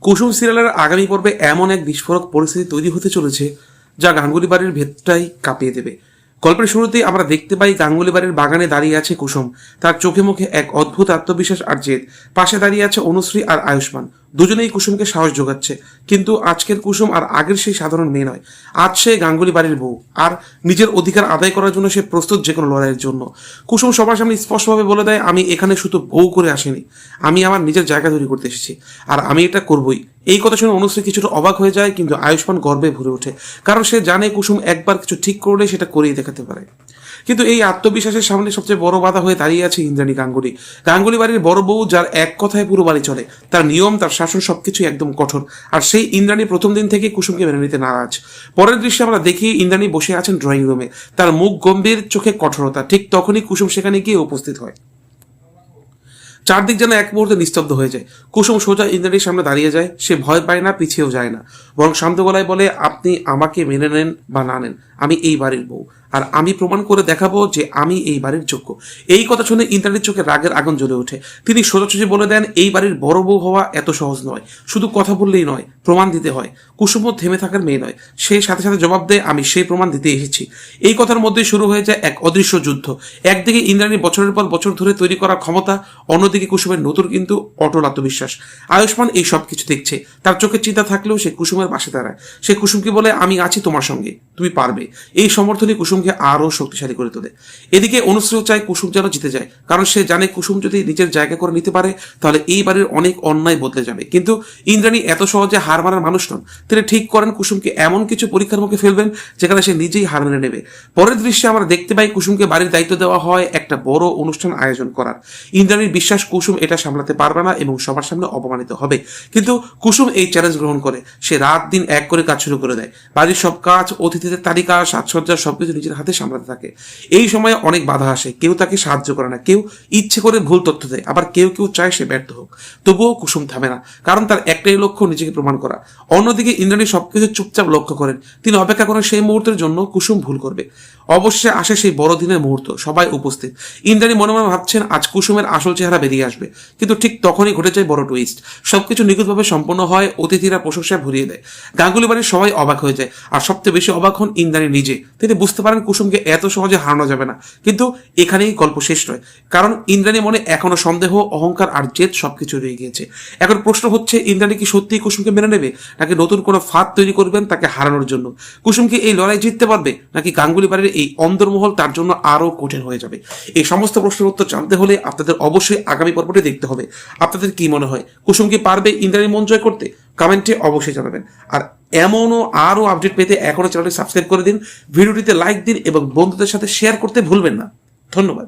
কুসুম সিরিয়ালের আগামী পর্বে এমন এক বিস্ফোরক পরিস্থিতি তৈরি হতে চলেছে যা গাঙ্গুলি বাড়ির ভেতরটাই কাঁপিয়ে দেবে। গল্পের শুরুতেই আমরা দেখতে পাই গাঙ্গুলি বাড়ির বাগানে দাঁড়িয়ে আছে কুসুম। তার চোখে মুখে এক অদ্ভুত আত্মবিশ্বাস আর জেদ। পাশে দাঁড়িয়ে আছে অনুশ্রী আর আয়ুষ্মান। দুজনেই কুসুমকে সাহস যোগাচ্ছে। কিন্তু আজকের কুসুম আর আগের সেই সাধারণ মেয়ে নয়। আজ সে গাঙ্গুলি বাড়ির বউ, আর নিজের অধিকার আদায় করার জন্য সে প্রস্তুত যে কোনো লড়াইয়ের জন্য। কুসুম সবার সামনে স্পষ্টভাবে বলে দেয়, আমি এখানে শুধু বউ করে আসিনি, আমি আমার নিজের জায়গা তৈরি করতে এসেছি, আর আমি এটা করবই। এই কথা শুনে অনুশ্রী কিছুটা অবাক হয়ে যায়, কিন্তু আয়ুষ্মান গর্বে ভরে ওঠে, কারণ সে জানে কুসুম একবার কিছু ঠিক করলে সেটা করেই দেখাতে পারে। কিন্তু এই আত্মবিশ্বাসের সামনে সবচেয়ে বড় বাধা হয়ে দাঁড়িয়ে আছে ইন্দ্রাণী গাঙ্গুলি। গাঙ্গুলি বাড়ির বড় বউ, যার এক কথায় পুরো বাড়ি চলে। তার নিয়ম, তার শাসন সবকিছু একদম কঠোর। আর সেই ইন্দ্রাণী প্রথম দিন থেকে কুসুমকে মেনে নিতে নারাজ। পরের দৃশ্যে আমরা দেখি ইন্দ্রাণী বসে আছেন ড্রয়িং রুমে, তার মুখ গম্ভীর, চোখে কঠোরতা। ঠিক তখনই কুসুম সেখানে গিয়ে উপস্থিত হয়। চারদিক যেন এক মুহূর্তে নিস্তব্ধ হয়ে যায়। কুসুম সোজা ইন্দ্রাণীর সামনে দাঁড়িয়ে যায়। সে ভয় পায় না, পিছিয়েও যায় না, বরং শান্ত গলায় বলে, আপনি আমাকে মেনে নেন বা না নেন, আমি এই বাড়ির বউ, আর আমি প্রমাণ করে দেখাবো যে আমি এই বাড়ির যোগ্য। এই কথা শুনে ইন্দ্রাণীর চোখে রাগের আগুন জ্বলে ওঠে। তিনি সোজাসুজি বলে দেন, এই বাড়ির বড় বউ হওয়া এত সহজ নয়, শুধু কথা বললেই নয়, প্রমাণ দিতে হয়। কুসুমও থেমে থাকার মেয়ে নয়, সে সাথে সাথে জবাব দেয়, আমি সেই প্রমাণ দিতে এসেছি। এই কথার মধ্যে শুরু হয়ে যায় এক অদৃশ্য যুদ্ধ। একদিকে ইন্দ্রাণীর বছরের পর বছর ধরে তৈরি করা ক্ষমতা, অন্যদিকে কুসুমের নতুন কিন্তু অটল আত্মবিশ্বাস। আয়ুষ্মান এই সব কিছু দেখছে। তার চোখে চিন্তা থাকলেও সে কুসুমের পাশে দাঁড়ায়। সে কুসুমকে বলে, আমি আছি তোমার সঙ্গে, তুমি পারবে। এই সমর্থনই কুসুমকে আরো শক্তিশালী করে তোলে। এদিকে অনুশ্রীও চায় কুসুম যেন জিতে যায়, কারণ সে জানে কুসুম যদি নিজের জায়গা করে নিতে পারে তাহলে এই বাড়ির অনেক অন্যায় বদলে যাবে। কিন্তু ইন্দ্রাণী এত সহজে হার মানার মানুষ নন। তিনি ঠিক করেন কুসুমকে এমন কিছু পরীক্ষার মুখে ফেলবেন যেখানে সে নিজেই হার মেনে নেবে। পরের দৃশ্যে আমরা দেখতে পাই কুসুমকে বাড়ির দায়িত্ব দেওয়া হয় একটা বড় অনুষ্ঠান আয়োজন করার। ইন্দ্রাণীর বিশ্বাস কুসুম এটা সামলাতে পারবে না এবং সবার সামনে অপমানিত হবে। কিন্তু কুসুম এই চ্যালেঞ্জ গ্রহণ করে। সে রাত দিন এক করে কাজ শুরু করে দেয়। বাড়ির সব কাজ, অতিথিদের তালিকা, সাজসজ্জা সবকিছু নিজের হাতে সামলাতে থাকে। এই সময় অনেক বাধা আসে। কেউ তাকে সাহায্য করে না, কেউ ইচ্ছে করে ভুল তথ্য দেয়, আবার কেউ কেউ চায় সে ব্যর্থ হোক। তবুও কুসুম থামে না, কারণ তার একটাই লক্ষ্য, নিজেকে প্রমাণ করা। অন্যদিকে ইন্দ্রাণী সবকিছু চুপচাপ লক্ষ্য করেন। তিনি অপেক্ষা করেন সেই মুহূর্তের জন্য কুসুম ভুল করবে। অবশ্যই আসে সেই বড় দিনের মুহূর্ত, সবাই উপস্থিত। ইন্দ্রাণী মনে মনে ভাবছেন আজ কুসুমের আসল চেহারা বেরিয়ে আসবে। কিন্তু ঠিক তখনই ঘটে যায় বড় টুইস্ট। সবকিছু নিখুঁতভাবে সম্পন্ন হয়, অতিথিরা প্রশংসায় ভরিয়ে দেয়। গাঙ্গুলি বাড়ির সবাই অবাক হয়ে যায়, আর সবচেয়ে বেশি অবাক হন ইন্দ্রাণী নিজে। তিনি বুঝতে পারেন কুসুমকে এত সহজে হারানো যাবে না। কিন্তু এখানেই গল্প শেষ নয়, কারণ ইন্দ্রাণী মনে এখনো সন্দেহ, অহংকার আর জেদ সবকিছু রয়ে গিয়েছে। এখন প্রশ্ন হচ্ছে, ইন্দ্রাণী কি সত্যিই কুসুমকে মেনে নেবে, নাকি নতুন কোনো ফাঁদ তৈরি করবেন তাকে হারানোর জন্য? কুসুম কি এই লড়াই জিততে পারবে, নাকি গাঙ্গুলি বাড়ির এই অন্দরমহল তার জন্য আরো কঠিন হয়ে যাবে? এই সমস্ত প্রশ্নের উত্তর জানতে হলে আপনাদের অবশ্যই আগামী পর্বটি দেখতে হবে। আপনাদের কি মনে হয়, কুসুম কি পারবে ইন্দ্রাণীর মন জয় করতে? কমেন্টে অবশ্যই জানাবেন। আর এমনও আরো আপডেট পেতে এখনো চ্যানেলটি সাবস্ক্রাইব করে দিন, ভিডিওটিতে লাইক দিন এবং বন্ধুদের সাথে শেয়ার করতে ভুলবেন না। ধন্যবাদ।